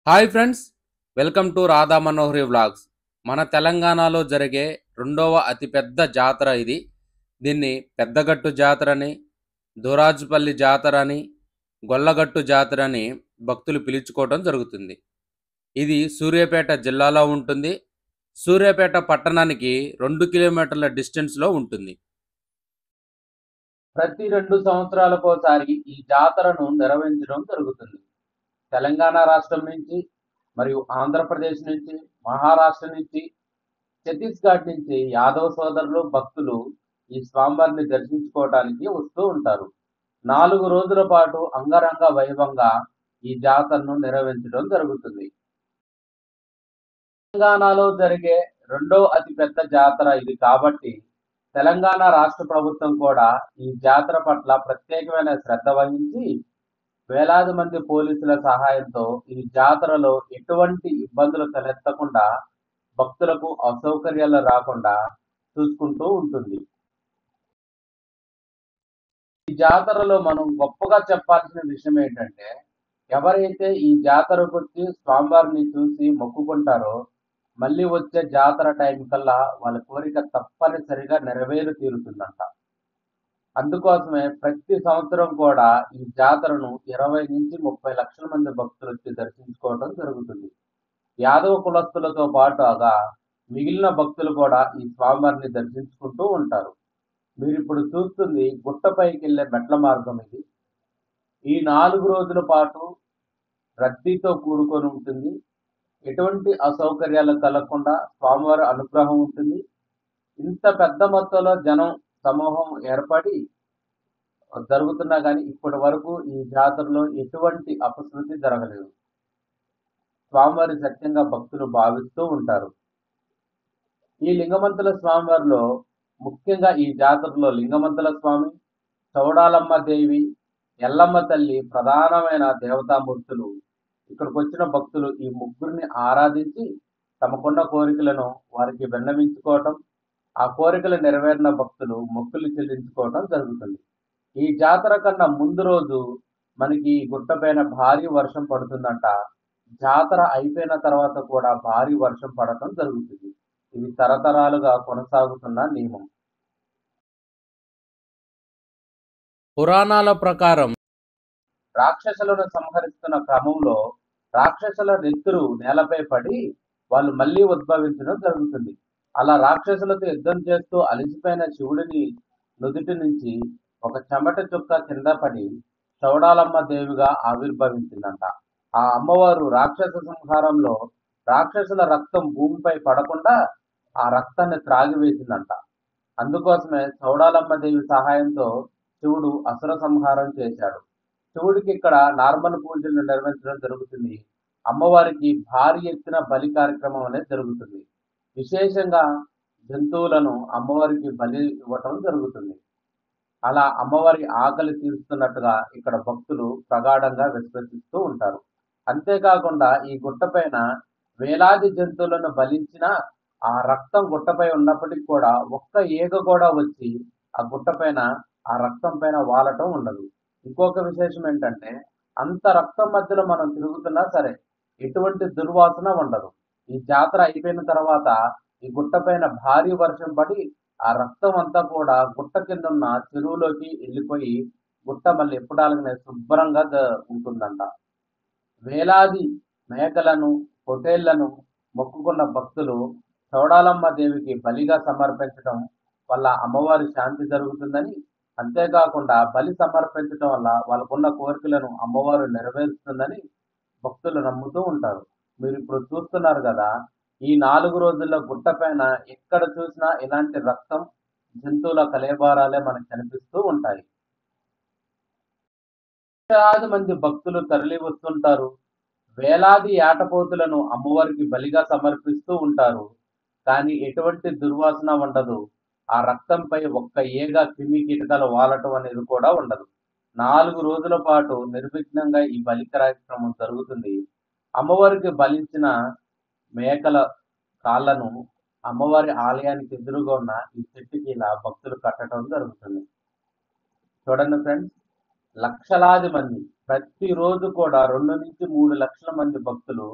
Hi friends, welcome to Radha Manohari vlogs. మన తెలంగాణలో జరిగే రెండవ అతిపెద్ద జాతర ఇది. దీన్ని పెద్దగట్టు జాతర అని, దూరాజుపల్లి జాతర అని, గొల్లగట్టు జాతర అని భక్తులు పిలుచుకోవడం జరుగుతుంది. ఇది సూర్యాపేట జిల్లాలో ఉంటుంది. సూర్యాపేట పట్టణానికి 2 కిలోమీటర్ల డిస్టెన్స్లో ఉంటుంది. ప్రతి 2 సంవత్సరాలకోసారి ఈ జాతరను నిర్వహించడం జరుగుతుంది. తెలంగాణ రాష్ట్రం నుంచి మరియు ఆంధ్రప్రదేశ్ నుంచి, మహారాష్ట్ర నుంచి, ఛత్తీస్గఢ్ నుంచి యాదవ సోదరులు భక్తులు ఈ స్వామివారిని దర్శించుకోవడానికి వస్తూ ఉంటారు. 4 రోజుల పాటు అంగరంగ వైభవంగా ఈ జాతరను నిర్వహించడం జరుగుతుంది. తెలంగాణలో జరిగే రెండో అతిపెద్ద జాతర ఇది కాబట్టి తెలంగాణ రాష్ట్ర ప్రభుత్వం కూడా ఈ జాతర పట్ల ప్రత్యేకమైన శ్రద్ధ వహించి వేలాది మంది పోలీసుల సహాయంతో ఈ జాతరలో ఎటువంటి ఇబ్బందులు తలెత్తకుండా భక్తులకు అసౌకర్యాలు రాకుండా చూసుకుంటూ ఉంటుంది. ఈ జాతరలో మనం గొప్పగా చెప్పాల్సిన విషయం ఏంటంటే, ఎవరైతే ఈ జాతరకు వచ్చి స్వామివారిని చూసి మొక్కుకుంటారో మళ్ళీ వచ్చే జాతర టైం కల్లా వాళ్ళ కోరిక తప్పనిసరిగా నెరవేరు తీరుతుందంట. అందుకోసమే ప్రతి సంవత్సరం కూడా ఈ జాతరను 20 నుంచి 30 లక్షల మంది భక్తులు వచ్చి దర్శించుకోవడం జరుగుతుంది. యాదవ కులస్తులతో పాటుగా మిగిలిన భక్తులు కూడా ఈ స్వామివారిని దర్శించుకుంటూ ఉంటారు. మీరిప్పుడు చూస్తుంది గుట్టపైకి వెళ్ళే మెట్ల మార్గం ఇది. ఈ 4 రోజుల పాటు రద్దీతో కూడుకొని ఉంటుంది. ఎటువంటి అసౌకర్యాలు కలగకుండా స్వామివారి అనుగ్రహం ఉంటుంది. ఇంత పెద్ద మొత్తంలో జనం సమూహం ఏర్పడి జరుగుతున్నా కానీ ఇప్పటి వరకు ఈ జాతరలో ఎటువంటి అపశృతి జరగలేదు. స్వామివారి సత్యంగా భక్తులు భావిస్తూ ఉంటారు. ఈ లింగమంతుల స్వామివారిలో ముఖ్యంగా ఈ జాతరలో లింగమంతుల స్వామి, చౌడాలమ్మ దేవి, ఎల్లమ్మ తల్లి ప్రధానమైన దేవతామూర్తులు. ఇక్కడికి వచ్చిన భక్తులు ఈ ముగ్గురిని ఆరాధించి తమకున్న కోరికలను వారికి విన్నవించుకోవటం, ఆ కోరికలు నెరవేరిన భక్తులు మొక్కులు చెల్లించుకోవటం జరుగుతుంది. ఈ జాతర కన్నా ముందు రోజు మనకి గుట్టపైన భారీ వర్షం పడుతుందంట. జాతర అయిపోయిన తర్వాత కూడా భారీ వర్షం పడటం జరుగుతుంది. ఇది తరతరాలుగా కొనసాగుతున్న నియమం. పురాణాల ప్రకారం రాక్షసులను సంహరిస్తున్న క్రమంలో రాక్షసుల నెత్తురు నేలపై పడి వాళ్ళు మళ్ళీ ఉద్భవించడం జరుగుతుంది. అలా రాక్షసులతో యుద్ధం చేస్తూ అలసిపోయిన శివుడిని నుదుటి నుంచి ఒక చెమట చుక్క కింద పడి చౌడాలమ్మ దేవిగా ఆవిర్భవించిందంట. ఆ అమ్మవారు రాక్షస సంహారంలో రాక్షసుల రక్తం భూమిపై పడకుండా ఆ రక్తాన్ని త్రాగివేసిందంట. అందుకోసమే చౌడాలమ్మ దేవి సహాయంతో శివుడు అసుర సంహారం చేశాడు. శివుడికి ఇక్కడ నార్మల్ పూజలు నిర్వహించడం జరుగుతుంది. అమ్మవారికి భారీ ఎత్తున బలి కార్యక్రమం అనేది జరుగుతుంది. విశేషంగా జంతువులను అమ్మవారికి బలి ఇవ్వటం జరుగుతుంది. అలా అమ్మవారి ఆకలి తీరుస్తున్నట్టుగా ఇక్కడ భక్తులు ప్రగాఢంగా విశ్వసిస్తూ ఉంటారు. అంతేకాకుండా ఈ గుట్టపైన వేలాది జంతువులను బలించిన ఆ రక్తం గుట్టపై ఉన్నప్పటికీ కూడా ఒక్క ఈగ కూడా వచ్చి ఆ గుట్టపైన ఆ రక్తం పైన వాలటం ఉండదు. ఇంకొక విశేషం ఏంటంటే, అంత రక్తం మధ్యలో మనం తిరుగుతున్నా సరే ఎటువంటి దుర్వాసన ఉండదు. ఈ జాతర అయిపోయిన తర్వాత ఈ గుట్టపైన భారీ వర్షం పడి ఆ రక్తం అంతా కూడా గుట్ట కింద ఉన్న చెరువులోకి వెళ్ళిపోయి గుట్ట మళ్ళీ ఎప్పటిలాగానే శుభ్రంగా ఉంటుందంట. వేలాది మేకలను, పొటేళ్లను మొక్కుకున్న భక్తులు చౌడాలమ్మ దేవికి బలిగా సమర్పించడం వల్ల అమ్మవారి శాంతి జరుగుతుందని, అంతేకాకుండా బలి సమర్పించడం వల్ల వాళ్ళకున్న కోరికలను అమ్మవారు నెరవేరుస్తుందని భక్తులు నమ్ముతూ ఉంటారు. మీరు ఇప్పుడు చూస్తున్నారు కదా, ఈ 4 రోజుల్లో గుట్టపైన ఎక్కడ చూసినా ఇలాంటి రక్తం, జంతువుల కళేబరాలే మనకు కనిపిస్తూ ఉంటాయి. లక్షలాది మంది భక్తులు తరలి వస్తుంటారు. వేలాది ఏటపోతులను అమ్మవారికి బలిగా సమర్పిస్తూ ఉంటారు. కానీ ఎటువంటి దుర్వాసన ఉండదు. ఆ రక్తంపై ఒక్క ఈగ, క్రిమి కీటకాలు వాలటం అనేది కూడా ఉండదు. 4 రోజుల పాటు నిర్విఘ్నంగా ఈ బలి కార్యక్రమం జరుగుతుంది. అమ్మవారికి బలించిన మేకల కాళ్ళను అమ్మవారి ఆలయానికి ఎదురుగా ఉన్న ఈ చెట్టుకి ఇలా భక్తులు కట్టడం జరుగుతుంది. చూడండి ఫ్రెండ్స్, లక్షలాది మంది ప్రతిరోజు కూడా 2 నుంచి 3 లక్షల మంది భక్తులు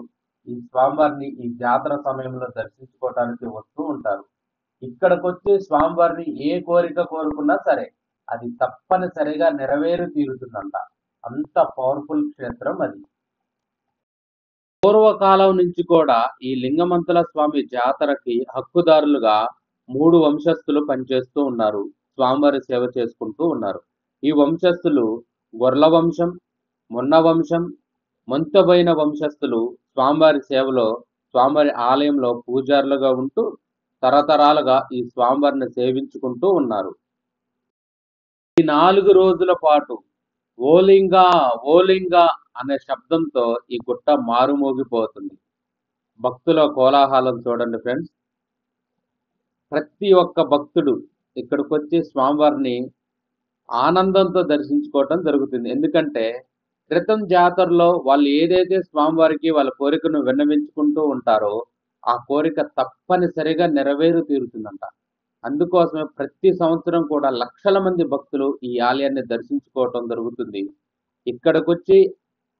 ఈ స్వామివారిని ఈ జాతర సమయంలో దర్శించుకోవడానికి వస్తూ ఉంటారు. ఇక్కడికొచ్చి స్వామివారిని ఏ కోరిక కోరుకున్నా సరే అది తప్పనిసరిగా నెరవేరి తీరుతుందంట. అంత పవర్ఫుల్ క్షేత్రం అది. పూర్వకాలం నుంచి కూడా ఈ లింగమంతుల స్వామి జాతరకి హక్కుదారులుగా 3 వంశస్థులు పనిచేస్తూ ఉన్నారు. స్వామివారి సేవ చేసుకుంటూ ఉన్నారు. ఈ వంశస్థులు గొర్ల వంశం, మొన్న వంశం, మొంతబోయిన వంశస్థులు స్వామివారి సేవలో స్వామివారి ఆలయంలో పూజారులుగా ఉంటూ తరతరాలుగా ఈ స్వామివారిని సేవించుకుంటూ ఉన్నారు. ఈ 4 రోజుల పాటు ఓలింగా ఓలింగా అనే శబ్దంతో ఈ గుట్ట మారుమోగిపోతుంది. భక్తుల కోలాహలం చూడండి ఫ్రెండ్స్. ప్రతి ఒక్క భక్తుడు ఇక్కడికొచ్చి స్వామివారిని ఆనందంతో దర్శించుకోవటం జరుగుతుంది. ఎందుకంటే క్రితం జాతరలో వాళ్ళు ఏదైతే స్వామివారికి వాళ్ళ కోరికను విన్నవించుకుంటూ ఉంటారో ఆ కోరిక తప్పనిసరిగా నెరవేరు తీరుతుందంట. అందుకోసమే ప్రతి సంవత్సరం కూడా లక్షల మంది భక్తులు ఈ ఆలయాన్ని దర్శించుకోవటం జరుగుతుంది. ఇక్కడికొచ్చి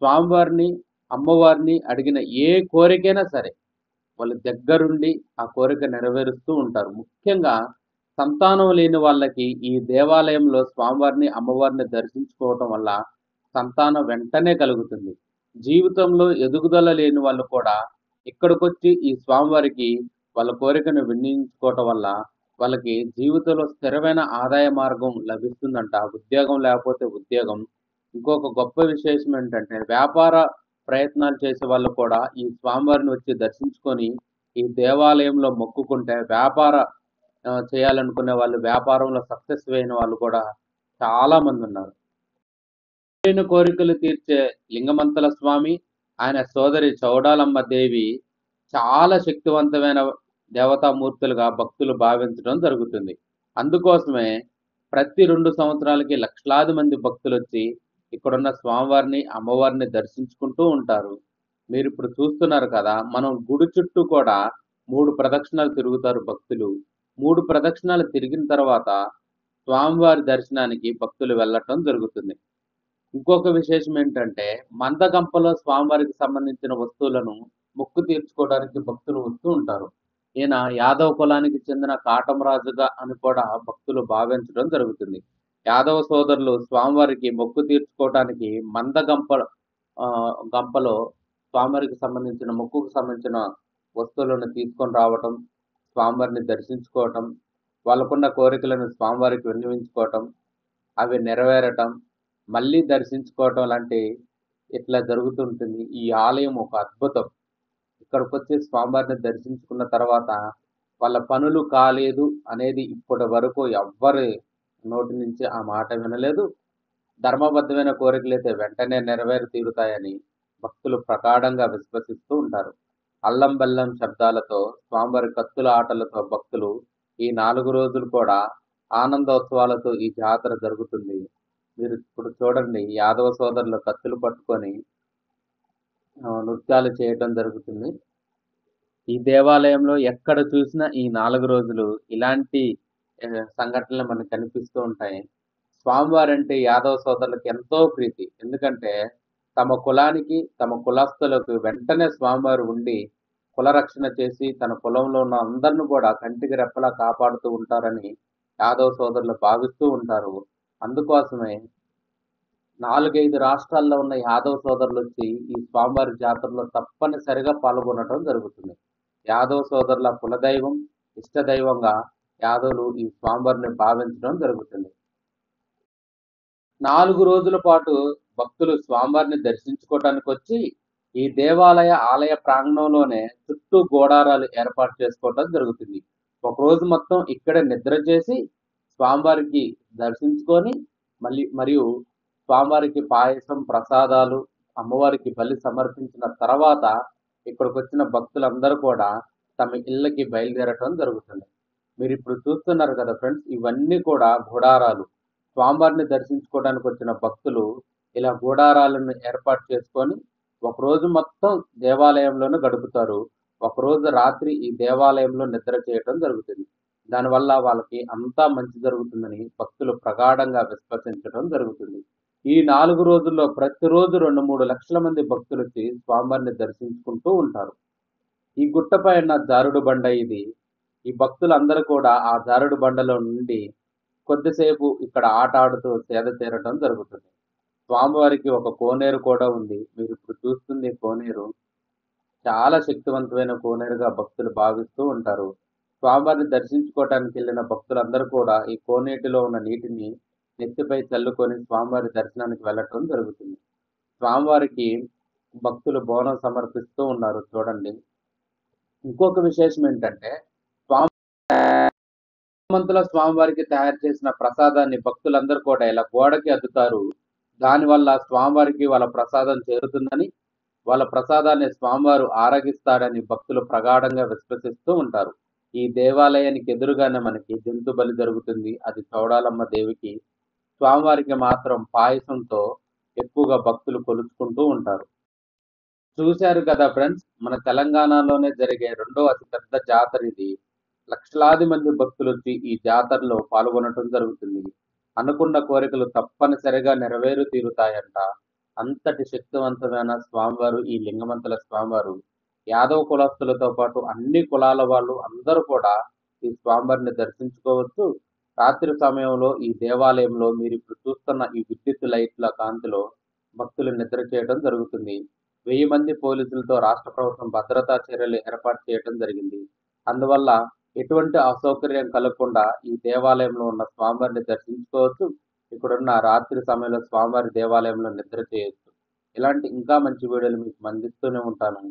స్వామివారిని, అమ్మవారిని అడిగిన ఏ కోరికైనా సరే వాళ్ళు దగ్గరుండి ఆ కోరిక నెరవేరుస్తూ ఉంటారు. ముఖ్యంగా సంతానం లేని వాళ్ళకి ఈ దేవాలయంలో స్వామివారిని, అమ్మవారిని దర్శించుకోవటం వల్ల సంతానం వెంటనే కలుగుతుంది. జీవితంలో ఎదుగుదల లేని వాళ్ళు కూడా ఇక్కడికొచ్చి ఈ స్వామివారికి వాళ్ళ కోరికను విన్నవించుకోవటం వల్ల వాళ్ళకి జీవితంలో స్థిరమైన ఆదాయ మార్గం లభిస్తుందంట. ఉద్యోగం లేకపోతే ఉద్యోగం. ఇంకొక గొప్ప విశేషం ఏంటంటే వ్యాపార ప్రయత్నాలు చేసే వాళ్ళు కూడా ఈ స్వామివారిని వచ్చి దర్శించుకొని ఈ దేవాలయంలో మొక్కుకుంటే వ్యాపార చేయాలనుకునే వాళ్ళు వ్యాపారంలో సక్సెస్ అయిన వాళ్ళు కూడా చాలా మంది ఉన్నారు. కోరికలు తీర్చే లింగమంతల స్వామి, ఆయన సోదరి చౌడాలమ్మ దేవి చాలా శక్తివంతమైన దేవతామూర్తులుగా భక్తులు భావించడం జరుగుతుంది. అందుకోసమే ప్రతి 2 సంవత్సరాలకి లక్షలాది మంది భక్తులు వచ్చి ఇక్కడున్న స్వామివారిని, అమ్మవారిని దర్శించుకుంటూ ఉంటారు. మీరు ఇప్పుడు చూస్తున్నారు కదా, మనం గుడి చుట్టూ కూడా 3 ప్రదక్షిణాలు తిరుగుతారు భక్తులు. 3 ప్రదక్షిణాలు తిరిగిన తర్వాత స్వామివారి దర్శనానికి భక్తులు వెళ్ళటం జరుగుతుంది. ఇంకొక విశేషం ఏంటంటే మందగంపలో స్వామివారికి సంబంధించిన వస్తువులను మొక్కు తీర్చుకోవడానికి భక్తులు వస్తూ ఉంటారు. ఈయన యాదవ కులానికి చెందిన కాటమరాజుగా అని కూడా భక్తులు భావించడం జరుగుతుంది. యాదవ సోదరులు స్వామివారికి మొక్కు తీర్చుకోవడానికి గంపలో స్వామివారికి సంబంధించిన మొక్కుకు సంబంధించిన వస్తువులను తీసుకొని రావటం, స్వామివారిని దర్శించుకోవటం, వాళ్ళకున్న కోరికలను స్వామివారికి విన్నవించుకోవటం, అవి నెరవేరటం, మళ్ళీ దర్శించుకోవటం లాంటి ఇట్లా జరుగుతుంటుంది. ఈ ఆలయం ఒక అద్భుతం. ఇక్కడికొచ్చి స్వామివారిని దర్శించుకున్న తర్వాత వాళ్ళ పనులు కాలేదు అనేది ఇప్పటి వరకు ఎవ్వరి నోటి నుంచి ఆ మాట వినలేదు. ధర్మబద్ధమైన కోరికలైతే వెంటనే నెరవేరి తీరుతాయని భక్తులు ప్రగాఢంగా విశ్వసిస్తూ ఉంటారు. అల్లం బెల్లం శబ్దాలతో స్వామివారి కత్తుల ఆటలతో భక్తులు ఈ 4 రోజులు కూడా ఆనందోత్సవాలతో ఈ జాతర జరుగుతుంది. మీరు ఇప్పుడు చూడండి, యాదవ సోదరులు కత్తులు పట్టుకొని నృత్యాలు చేయటం జరుగుతుంది. ఈ దేవాలయంలో ఎక్కడ చూసినా ఈ 4 రోజులు ఇలాంటి సంఘటనలు మనకు కనిపిస్తూ ఉంటాయి. స్వామివారంటే యాదవ సోదరులకు ఎంతో ప్రీతి. ఎందుకంటే తమ కులానికి, తమ కులస్తులకు వెంటనే స్వామివారు ఉండి కులరక్షణ చేసి తన కులంలో ఉన్న అందరిని కూడా కంటికి రెప్పలా కాపాడుతూ ఉంటారని యాదవ సోదరులు భావిస్తూ ఉంటారు. అందుకోసమే 4, 5 రాష్ట్రాల్లో ఉన్న యాదవ సోదరులు వచ్చి ఈ స్వామివారి జాతరలో తప్పనిసరిగా పాల్గొనడం జరుగుతుంది. యాదవ సోదరుల కులదైవం, ఇష్టదైవంగా యాదవులు ఈ స్వామివారిని భావించడం జరుగుతుంది. 4 రోజుల పాటు భక్తులు స్వామివారిని దర్శించుకోవటానికి వచ్చి ఈ దేవాలయ ఆలయ ప్రాంగణంలోనే చుట్టూ గోడారాలు ఏర్పాటు చేసుకోవటం జరుగుతుంది. ఒక రోజు మొత్తం ఇక్కడే నిద్ర చేసి స్వామివారికి దర్శించుకొని మరియు స్వామివారికి పాయసం, ప్రసాదాలు, అమ్మవారికి బలి సమర్పించిన తర్వాత ఇక్కడికొచ్చిన భక్తులందరూ కూడా తమ ఇళ్ళకి బయలుదేరటం జరుగుతుంది. మీరు ఇప్పుడు చూస్తున్నారు కదా ఫ్రెండ్స్, ఇవన్నీ కూడా గుడారాలు. స్వామివారిని దర్శించుకోవడానికి వచ్చిన భక్తులు ఇలా గుడారాలను ఏర్పాటు చేసుకొని ఒకరోజు మొత్తం దేవాలయంలోనే గడుపుతారు. ఒకరోజు రాత్రి ఈ దేవాలయంలో నిద్ర చేయటం జరుగుతుంది. దానివల్ల వాళ్ళకి అంతా మంచి జరుగుతుందని భక్తులు ప్రగాఢంగా విశ్వసించడం జరుగుతుంది. ఈ 4 రోజుల్లో ప్రతిరోజు 2, 3 లక్షల మంది భక్తులొచ్చి స్వామివారిని దర్శించుకుంటూ ఉంటారు. ఈ గుట్ట పైన జారుడు బండ ఇది. ఈ భక్తులందరూ కూడా ఆ జారుడు బండలో నుండి కొద్దిసేపు ఇక్కడ ఆట ఆడుతూ సేద తీరటం జరుగుతుంది. స్వామివారికి ఒక కోనేరు కూడా ఉంది. మీరిప్పుడు చూస్తుంది కోనేరు. చాలా శక్తివంతమైన కోనేరుగా భక్తులు భావిస్తూ ఉంటారు. స్వామివారిని దర్శించుకోవటానికి వెళ్ళిన భక్తులందరూ కూడా ఈ కోనేటిలో ఉన్న నీటిని నెత్తిపై చల్లుకొని స్వామివారి దర్శనానికి వెళ్ళటం జరుగుతుంది. స్వామివారికి భక్తులు బోనం సమర్పిస్తూ ఉన్నారు చూడండి. ఇంకొక విశేషం ఏంటంటే హనుమంతుల స్వామివారికి తయారు చేసిన ప్రసాదాన్ని భక్తులందరూ కూడా ఇలా గోడకి అద్దుతారు. దానివల్ల స్వామివారికి వాళ్ళ ప్రసాదం చేరుతుందని, వాళ్ళ ప్రసాదాన్ని స్వామివారు ఆరగిస్తాడని భక్తులు ప్రగాఢంగా విశ్వసిస్తూ ఉంటారు. ఈ దేవాలయానికి ఎదురుగానే మనకి జంతు బలి జరుగుతుంది. అది చౌడాలమ్మ దేవికి. స్వామివారికి మాత్రం పాయసంతో ఎక్కువగా భక్తులు కొలుచుకుంటూ ఉంటారు. చూశారు కదా ఫ్రెండ్స్, మన తెలంగాణలోనే జరిగే రెండో అతిపెద్ద జాతర ఇది. లక్షలాది మంది భక్తులొచ్చి ఈ జాతరలో పాల్గొనటం జరుగుతుంది. అనుకున్న కోరికలు తప్పనిసరిగా నెరవేరు తీరుతాయంట. అంతటి శక్తివంతమైన స్వామివారు ఈ లింగమంతుల స్వామివారు. యాదవ కులస్తులతో పాటు అన్ని కులాల వాళ్ళు అందరూ కూడా ఈ స్వామివారిని దర్శించుకోవచ్చు. రాత్రి సమయంలో ఈ దేవాలయంలో మీరిప్పుడు చూస్తున్న ఈ విద్యుత్ లైట్ల కాంతిలో భక్తులు నిద్ర చేయడం జరుగుతుంది. 1000 మంది పోలీసులతో రాష్ట్ర ప్రభుత్వం భద్రతా చర్యలు ఏర్పాటు చేయడం జరిగింది. అందువల్ల ఎటువంటి అసౌకర్యం కలగకుండా ఈ దేవాలయంలో ఉన్న స్వామివారిని దర్శించుకోవచ్చు. ఇక్కడున్న రాత్రి సమయంలో స్వామివారి దేవాలయంలో నిద్ర చేయొచ్చు. ఇలాంటి ఇంకా మంచి వీడియోలు మీకు అందిస్తూనే ఉంటాను.